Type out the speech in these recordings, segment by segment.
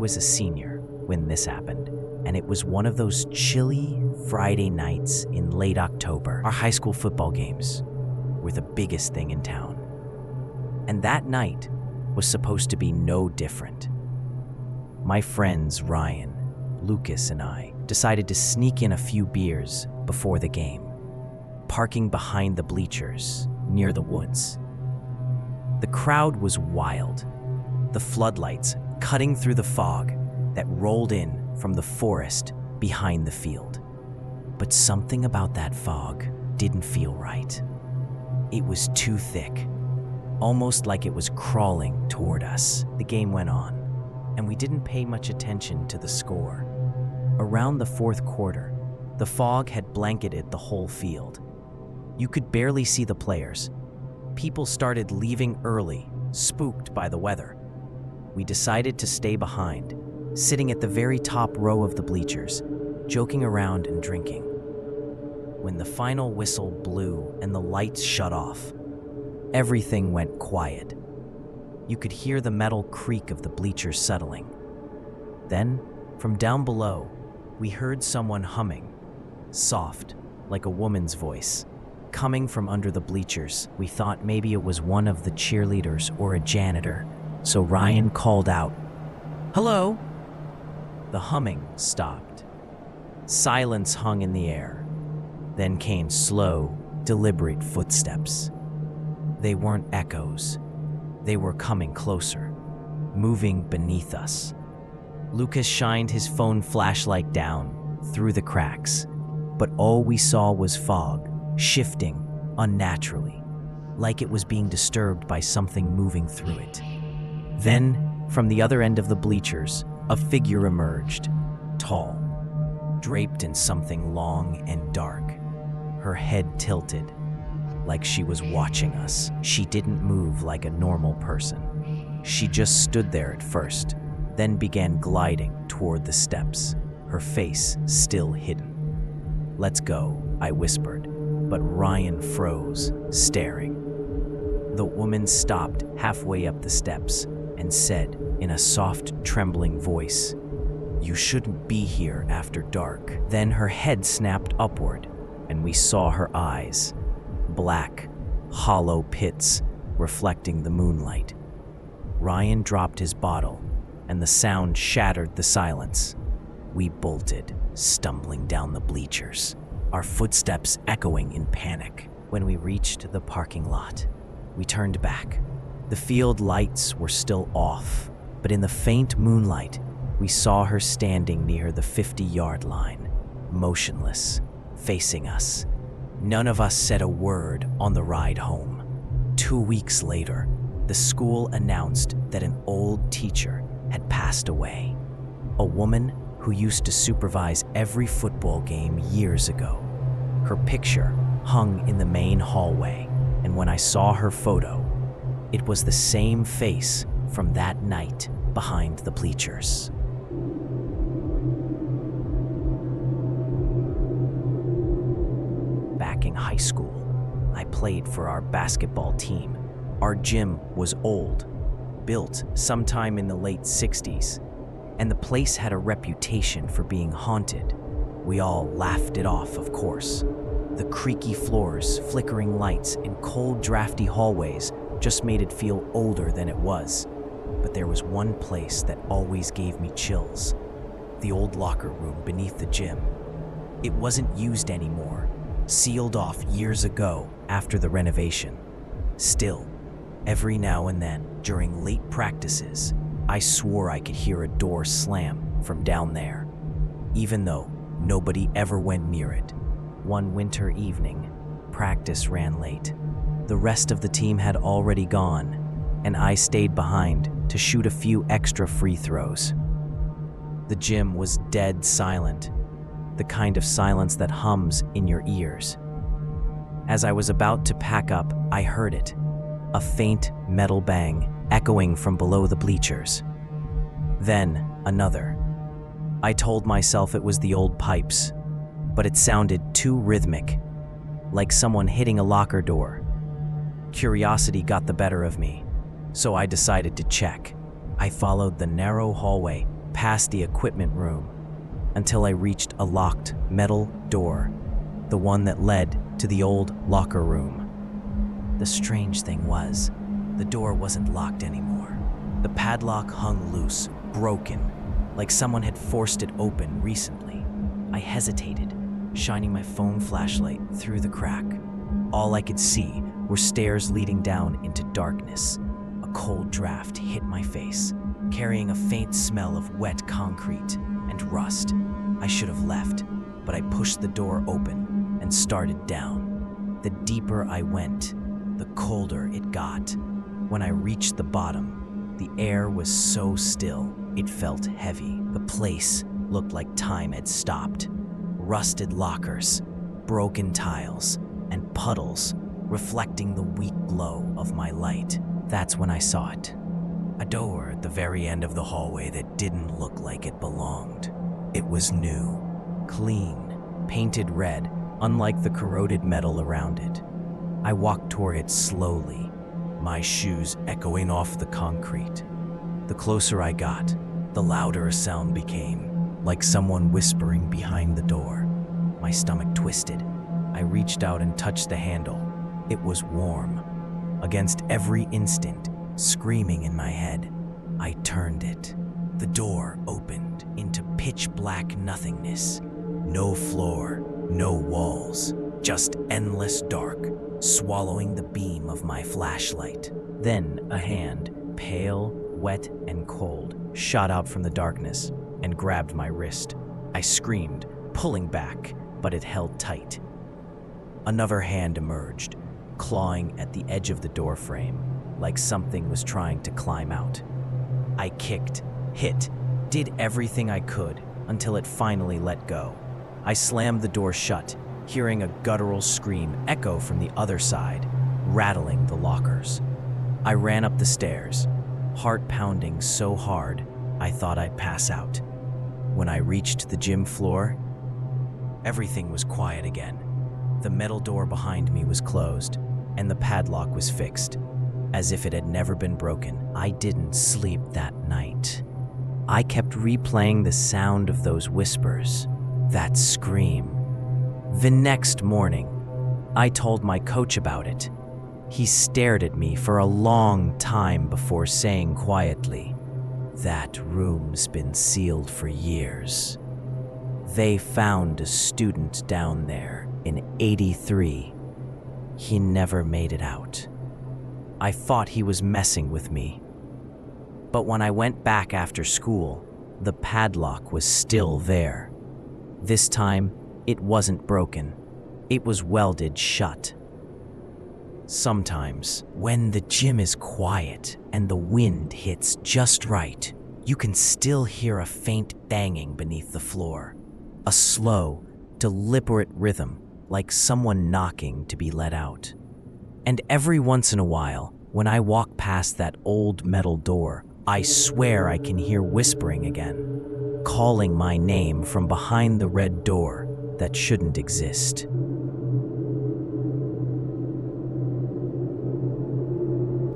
was a senior when this happened, and it was one of those chilly Friday nights in late October. Our high school football games were the biggest thing in town, and that night was supposed to be no different. My friends Ryan, Lucas, and I decided to sneak in a few beers before the game, parking behind the bleachers near the woods. The crowd was wild, the floodlights cutting through the fog that rolled in from the forest behind the field. But something about that fog didn't feel right. It was too thick, almost like it was crawling toward us. The game went on, and we didn't pay much attention to the score. Around the fourth quarter, the fog had blanketed the whole field. You could barely see the players. People started leaving early, spooked by the weather. We decided to stay behind, sitting at the very top row of the bleachers, joking around and drinking. When the final whistle blew and the lights shut off, everything went quiet. You could hear the metal creak of the bleachers settling. Then, from down below, we heard someone humming, soft, like a woman's voice, coming from under the bleachers. We thought maybe it was one of the cheerleaders or a janitor, so Ryan called out, "Hello?" The humming stopped. Silence hung in the air. Then came slow, deliberate footsteps. They weren't echoes. They were coming closer, moving beneath us. Lucas shined his phone flashlight down through the cracks, but all we saw was fog, shifting unnaturally, like it was being disturbed by something moving through it. Then, from the other end of the bleachers, a figure emerged, tall, draped in something long and dark, her head tilted, like she was watching us. She didn't move like a normal person. She just stood there at first, then began gliding toward the steps, her face still hidden. "Let's go," I whispered, but Ryan froze, staring. The woman stopped halfway up the steps and said in a soft, trembling voice, "You shouldn't be here after dark." Then her head snapped upward, and we saw her eyes, black, hollow pits reflecting the moonlight. Ryan dropped his bottle, and the sound shattered the silence. We bolted, stumbling down the bleachers, our footsteps echoing in panic. When we reached the parking lot, we turned back. The field lights were still off, but in the faint moonlight, we saw her standing near the 50-yard line, motionless, facing us. None of us said a word on the ride home. 2 weeks later, the school announced that an old teacher had passed away, a woman who used to supervise every football game years ago. Her picture hung in the main hallway, and when I saw her photo, it was the same face from that night behind the bleachers. Back in high school, I played for our basketball team. Our gym was old, built sometime in the late 60s, and the place had a reputation for being haunted. We all laughed it off, of course. The creaky floors, flickering lights, and cold, drafty hallways just made it feel older than it was. But there was one place that always gave me chills: the old locker room beneath the gym. It wasn't used anymore, sealed off years ago after the renovation. Still, every now and then, during late practices, I swore I could hear a door slam from down there, even though nobody ever went near it. One winter evening, practice ran late. The rest of the team had already gone, and I stayed behind to shoot a few extra free throws. The gym was dead silent, the kind of silence that hums in your ears. As I was about to pack up, I heard it, a faint metal bang echoing from below the bleachers. Then another. I told myself it was the old pipes, but it sounded too rhythmic, like someone hitting a locker door. Curiosity got the better of me, so I decided to check. I followed the narrow hallway walked past the equipment room until I reached a locked metal door, the one that led to the old locker room. The strange thing was, the door wasn't locked anymore. The padlock hung loose, broken, like someone had forced it open recently. I hesitated, shining my phone flashlight through the crack. All I could see were stairs leading down into darkness. A cold draft hit my face, carrying a faint smell of wet concrete and rust. I should have left, but I pushed the door open and started down. The deeper I went, the colder it got. When I reached the bottom, the air was so still, it felt heavy. The place looked like time had stopped. Rusted lockers, broken tiles, and puddles reflecting the weak glow of my light. That's when I saw it. A door at the very end of the hallway that didn't look like it belonged. It was new, clean, painted red, unlike the corroded metal around it. I walked toward it slowly, my shoes echoing off the concrete. The closer I got, the louder a sound became, like someone whispering behind the door. My stomach twisted. I reached out and touched the handle. It was warm. Against every instinct, screaming in my head, I turned it. The door opened into pitch black nothingness. No floor, no walls, just endless dark, swallowing the beam of my flashlight. Then a hand, pale, wet, and cold, shot out from the darkness and grabbed my wrist. I screamed, pulling back, but it held tight. Another hand emerged, clawing at the edge of the door frame, like something was trying to climb out. I kicked, hit, did everything I could until it finally let go. I slammed the door shut, hearing a guttural scream echo from the other side, rattling the lockers. I ran up the stairs, heart pounding so hard I thought I'd pass out. When I reached the gym floor, everything was quiet again. The metal door behind me was closed, and the padlock was fixed, as if it had never been broken. I didn't sleep that night. I kept replaying the sound of those whispers, that scream. The next morning, I told my coach about it. He stared at me for a long time before saying quietly, "That room's been sealed for years. They found a student down there in '83. He never made it out." I thought he was messing with me. But when I went back after school, the padlock was still there. This time, it wasn't broken. It was welded shut. Sometimes, when the gym is quiet and the wind hits just right, you can still hear a faint banging beneath the floor. A slow, deliberate rhythm, like someone knocking to be let out. And every once in a while, when I walk past that old metal door, I swear I can hear whispering again, calling my name from behind the red door that shouldn't exist.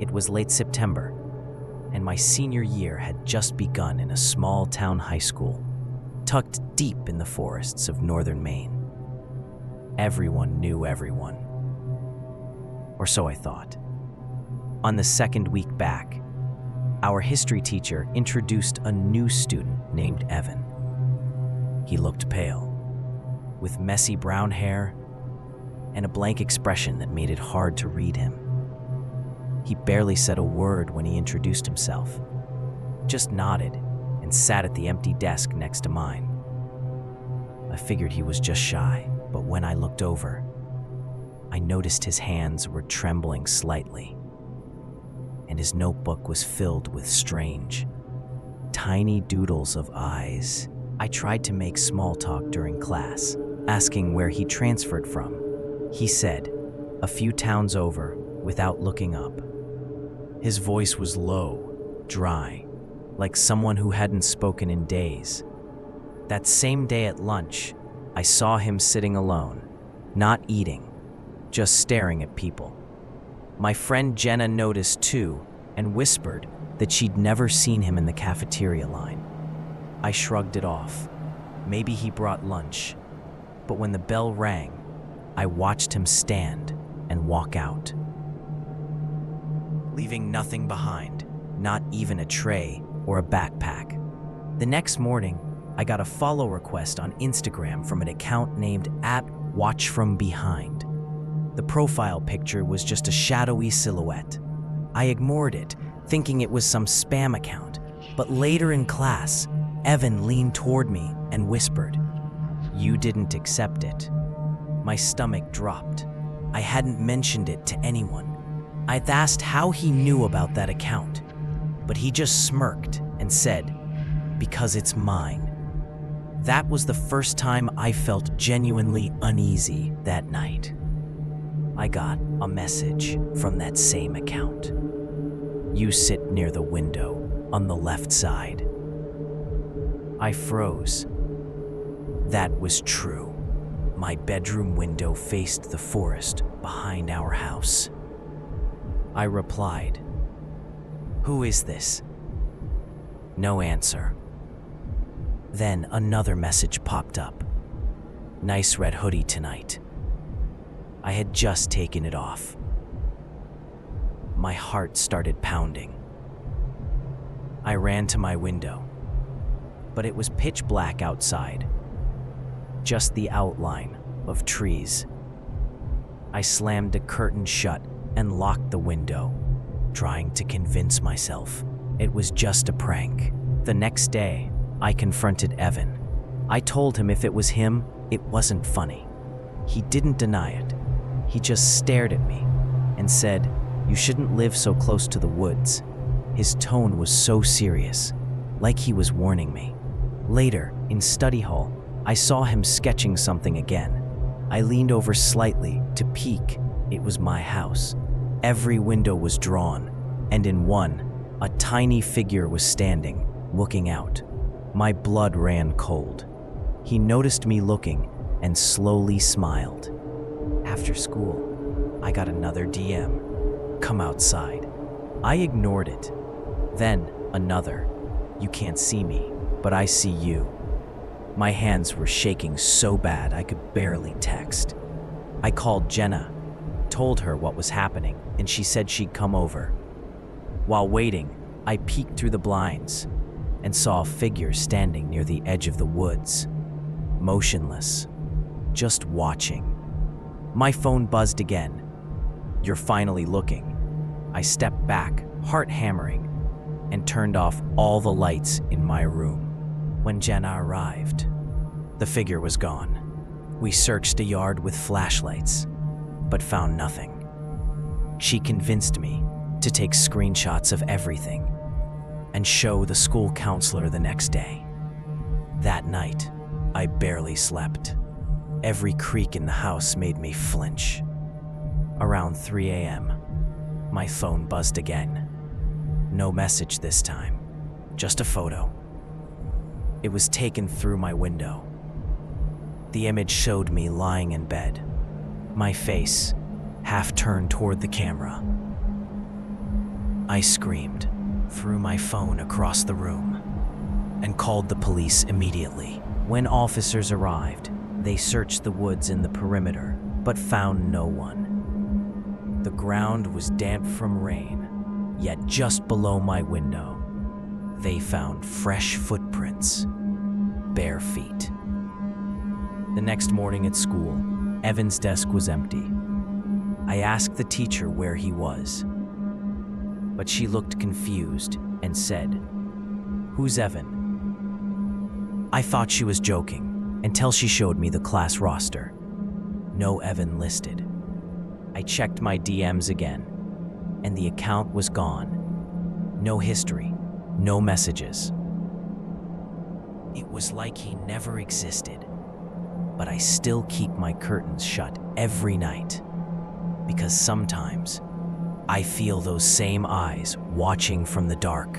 It was late September, and my senior year had just begun in a small town high school, tucked deep in the forests of northern Maine. Everyone knew everyone. Or so I thought. On the second week back, our history teacher introduced a new student named Evan. He looked pale, with messy brown hair and a blank expression that made it hard to read him. He barely said a word when he introduced himself, just nodded and sat at the empty desk next to mine. I figured he was just shy, but when I looked over, I noticed his hands were trembling slightly, and his notebook was filled with strange, tiny doodles of eyes. I tried to make small talk during class, asking where he transferred from. He said, "A few towns over," without looking up. His voice was low, dry, like someone who hadn't spoken in days. That same day at lunch, I saw him sitting alone, not eating, just staring at people. My friend Jenna noticed too and whispered that she'd never seen him in the cafeteria line. I shrugged it off. Maybe he brought lunch. But when the bell rang, I watched him stand and walk out, leaving nothing behind, not even a tray or a backpack. The next morning, I got a follow request on Instagram from an account named @WatchFromBehind. The profile picture was just a shadowy silhouette. I ignored it, thinking it was some spam account, but later in class, Evan leaned toward me and whispered, "You didn't accept it." My stomach dropped. I hadn't mentioned it to anyone. I'd asked how he knew about that account, but he just smirked and said, "Because it's mine." That was the first time I felt genuinely uneasy that night. I got a message from that same account. "You sit near the window on the left side." I froze. That was true. My bedroom window faced the forest behind our house. I replied, "Who is this?" No answer. Then another message popped up. "Nice red hoodie tonight." I had just taken it off. My heart started pounding. I ran to my window, but it was pitch black outside, just the outline of trees. I slammed the curtain shut and locked the window, trying to convince myself it was just a prank. The next day, I confronted Evan. I told him if it was him, it wasn't funny. He didn't deny it. He just stared at me and said, "You shouldn't live so close to the woods." His tone was so serious, like he was warning me. Later, in study hall, I saw him sketching something again. I leaned over slightly to peek. It was my house. Every window was drawn, and in one, a tiny figure was standing, looking out. My blood ran cold. He noticed me looking and slowly smiled. After school, I got another DM. "Come outside." I ignored it. Then another. "You can't see me, but I see you." My hands were shaking so bad I could barely text. I called Jenna, told her what was happening, and she said she'd come over. While waiting, I peeked through the blinds and saw a figure standing near the edge of the woods, motionless, just watching. My phone buzzed again. "You're finally looking." I stepped back, heart hammering, and turned off all the lights in my room. When Jenna arrived, the figure was gone. We searched the yard with flashlights, but found nothing. She convinced me to take screenshots of everything and show the school counselor the next day. That night, I barely slept. Every creak in the house made me flinch. Around 3 a.m., my phone buzzed again. No message this time, just a photo. It was taken through my window. The image showed me lying in bed, my face half turned toward the camera. I screamed, threw my phone across the room, and called the police immediately. When officers arrived, they searched the woods in the perimeter, but found no one. The ground was damp from rain, yet just below my window, they found fresh footprints, bare feet. The next morning at school, Evan's desk was empty. I asked the teacher where he was, but she looked confused and said, "Who's Evan?" I thought she was joking until she showed me the class roster. No Evan listed. I checked my DMs again, and the account was gone. No history, no messages. It was like he never existed, but I still keep my curtains shut every night, because sometimes I feel those same eyes watching from the dark.